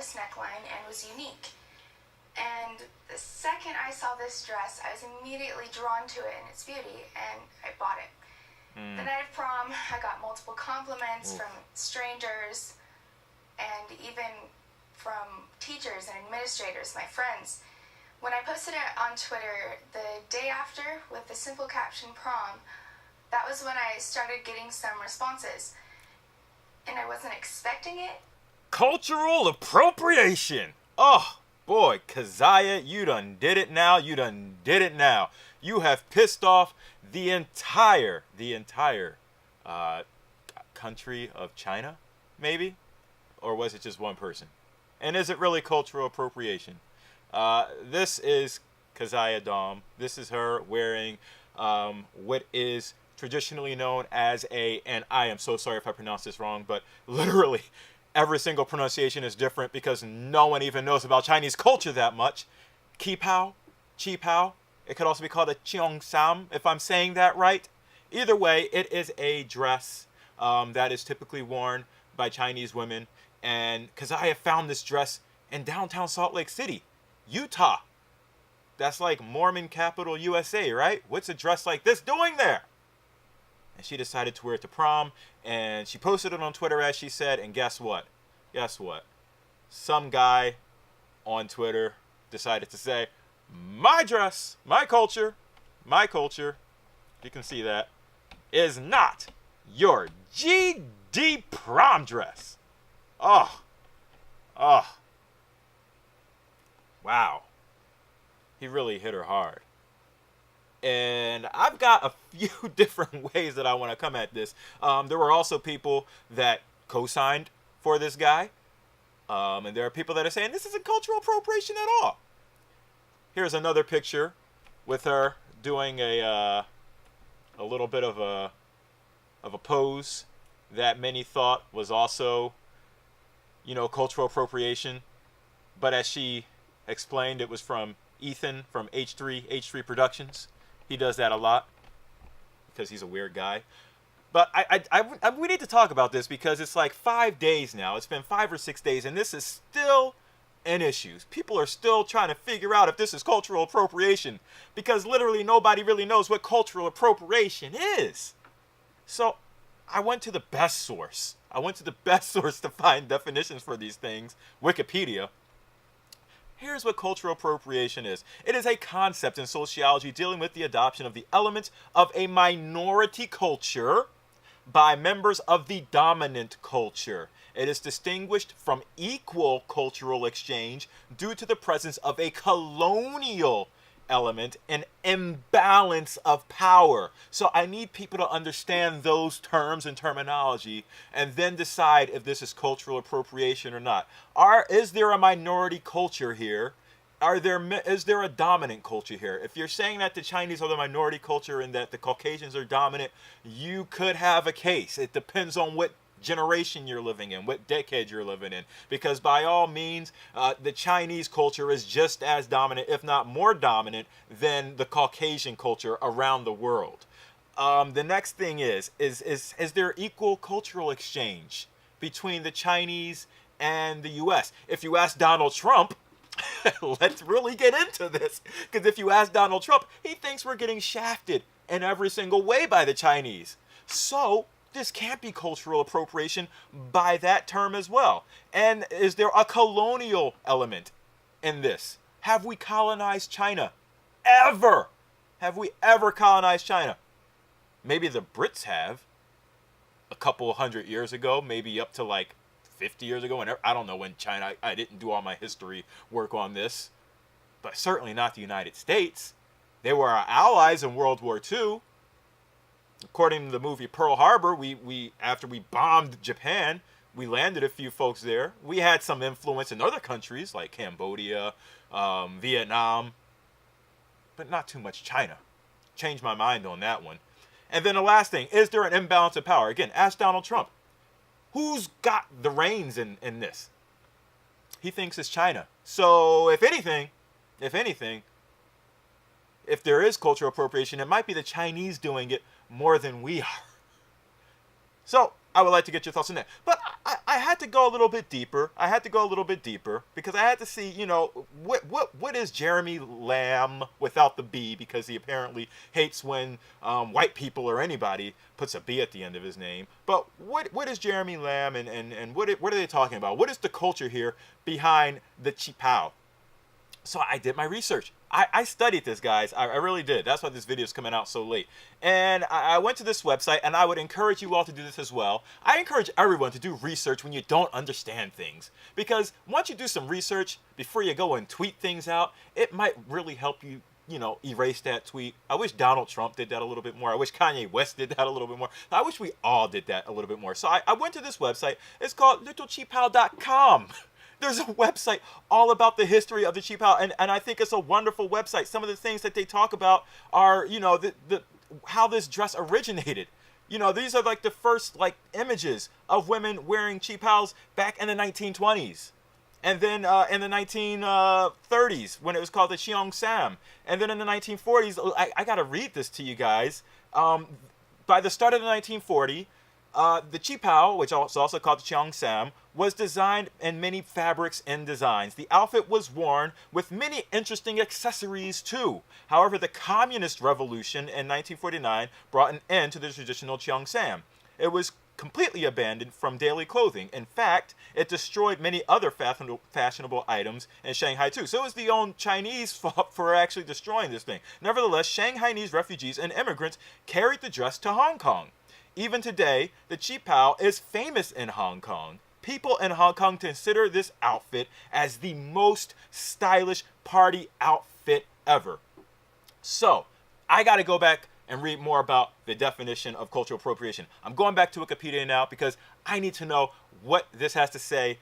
this neckline and was unique. And the second I saw this dress, I was immediately drawn to it and its beauty, and I bought it. The night of prom, I got multiple compliments from strangers and even from teachers and administrators, my friends. When I posted it on Twitter the day after with the simple caption prom, that was when I started getting some responses. And I wasn't expecting it. Cultural appropriation. Oh, boy, Keziah, you done did it now. You done did it now. You have pissed off the entire country of China, maybe? Or was it just one person? And is it really cultural appropriation? This is Keziah Daum. This is her wearing what is traditionally known as and I am so sorry if I pronounce this wrong, but literally every single pronunciation is different because no one even knows about Chinese culture that much. Qipao. It could also be called a cheongsam, if I'm saying that right. Either way, it is a dress that is typically worn by Chinese women. And Keziah found this dress in downtown Salt Lake City, Utah. That's like Mormon capital USA, right? What's a dress like this doing there? And she decided to wear it to prom. And she posted it on Twitter, as she said. And guess what? Some guy on Twitter decided to say, my dress, my culture, you can see that, is not your GD prom dress. Oh. Wow. He really hit her hard. And I've got a few different ways that I want to come at this. There were also people that co-signed for this guy. And there are people that are saying this isn't cultural appropriation at all. Here's another picture with her doing a little bit of a pose that many thought was also, cultural appropriation. But as she explained, it was from Ethan from H3 Productions. He does that a lot because he's a weird guy. But we need to talk about this because it's like 5 days now. It's been 5 or 6 days, and this is still an issue. People are still trying to figure out if this is cultural appropriation because literally nobody really knows what cultural appropriation is. So I went to the best source. To find definitions for these things, Wikipedia. Here's what cultural appropriation is. It is a concept in sociology dealing with the adoption of the elements of a minority culture by members of the dominant culture. It is distinguished from equal cultural exchange due to the presence of a colonial element, an imbalance of power. So I need people to understand those terms and terminology and then decide if this is cultural appropriation or not. Is there a minority culture here? Is there a dominant culture here? If you're saying that the Chinese are the minority culture and that the Caucasians are dominant, you could have a case. It depends on what generation you're living in, what decade you're living in, because by all means the Chinese culture is just as dominant, if not more dominant, than the Caucasian culture around the world. The next thing is there equal cultural exchange between the Chinese and the US? If you ask Donald Trump, let's really get into this, because if you ask Donald Trump, he thinks we're getting shafted in every single way by the Chinese. So this can't be cultural appropriation by that term as well. And is there a colonial element in this? Have we colonized China? Ever? Have we ever colonized China? Maybe the Brits have a couple 100 years ago, maybe up to like 50 years ago. I don't know when China, I didn't do all my history work on this, but certainly not the United States. They were our allies in World War II. According to the movie Pearl Harbor, we after we bombed Japan, we landed a few folks there. We had some influence in other countries like Cambodia, Vietnam, but not too much China. Changed my mind on that one. And then the last thing, is there an imbalance of power? Again, ask Donald Trump. Who's got the reins in this? He thinks it's China. So if anything, if there is cultural appropriation, it might be the Chinese doing it more than we are. So I would like to get your thoughts on that. But I had to go a little bit deeper. Because I had to see, what is Jeremy.lam without the B, because he apparently hates when white people or anybody puts a B at the end of his name. But what is Jeremy.lam, and what are they talking about? What is the culture here behind the Qipao? So I did my research. I studied this, guys. I really did. That's why this video is coming out so late. And I went to this website, and I would encourage you all to do this as well. I encourage everyone to do research when you don't understand things. Because once you do some research before you go and tweet things out, it might really help you, erase that tweet. I wish Donald Trump did that a little bit more. I wish Kanye West did that a little bit more. I wish we all did that a little bit more. So I went to this website. It's called littleqipao.com. There's a website all about the history of the Qipao, and I think it's a wonderful website. Some of the things that they talk about are, how this dress originated. These are like the first images of women wearing Qipaos back in the 1920s. And then in the 1930s, when it was called the Cheongsam. And then in the 1940s, I got to read this to you guys. By the start of the 1940s, the Qipao, which is also called the Cheongsam, was designed in many fabrics and designs. The outfit was worn with many interesting accessories too. However, the Communist Revolution in 1949 brought an end to the traditional Cheongsam. It was completely abandoned from daily clothing. In fact, it destroyed many other fashionable items in Shanghai too. So it was the own Chinese fault for actually destroying this thing. Nevertheless, Shanghainese refugees and immigrants carried the dress to Hong Kong. Even today, the Qipao is famous in Hong Kong. People in Hong Kong consider this outfit as the most stylish party outfit ever. So, I got to go back and read more about the definition of cultural appropriation. I'm going back to Wikipedia now because I need to know what this has to say,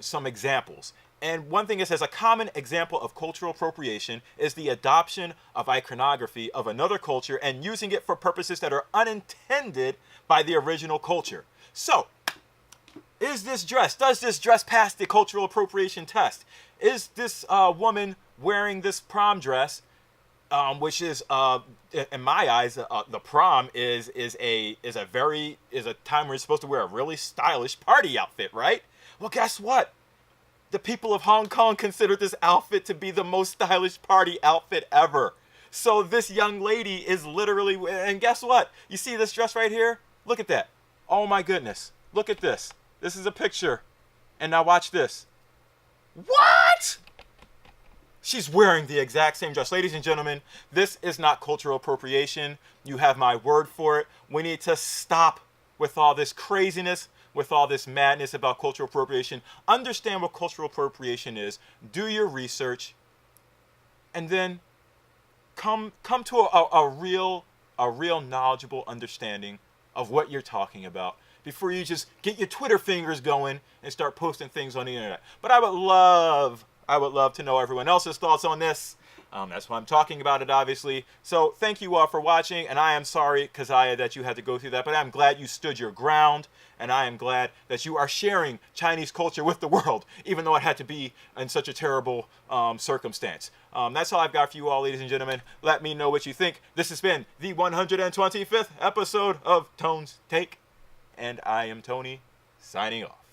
some examples. And one thing it says, a common example of cultural appropriation is the adoption of iconography of another culture and using it for purposes that are unintended by the original culture. So, does this dress pass the cultural appropriation test? Is this woman wearing this prom dress, which is, in my eyes, the prom is a time where you're supposed to wear a really stylish party outfit, right? Well, guess what? The people of Hong Kong consider this outfit to be the most stylish party outfit ever. So this young lady is literally, and guess what? You see this dress right here? Look at that. Oh my goodness. Look at this. This is a picture. And now watch this. What? She's wearing the exact same dress. Ladies and gentlemen, this is not cultural appropriation. You have my word for it. We need to stop with all this craziness, with all this madness about cultural appropriation. Understand what cultural appropriation is. Do your research. And then come to a real knowledgeable understanding of what you're talking about before you just get your Twitter fingers going and start posting things on the internet. But I would love to know everyone else's thoughts on this. That's why I'm talking about it, obviously. So thank you all for watching, and I am sorry, Keziah, that you had to go through that, but I'm glad you stood your ground, and I am glad that you are sharing Chinese culture with the world, even though it had to be in such a terrible circumstance. That's all I've got for you all, ladies and gentlemen. Let me know what you think. This has been the 125th episode of Tone's Take, and I am Tony, signing off.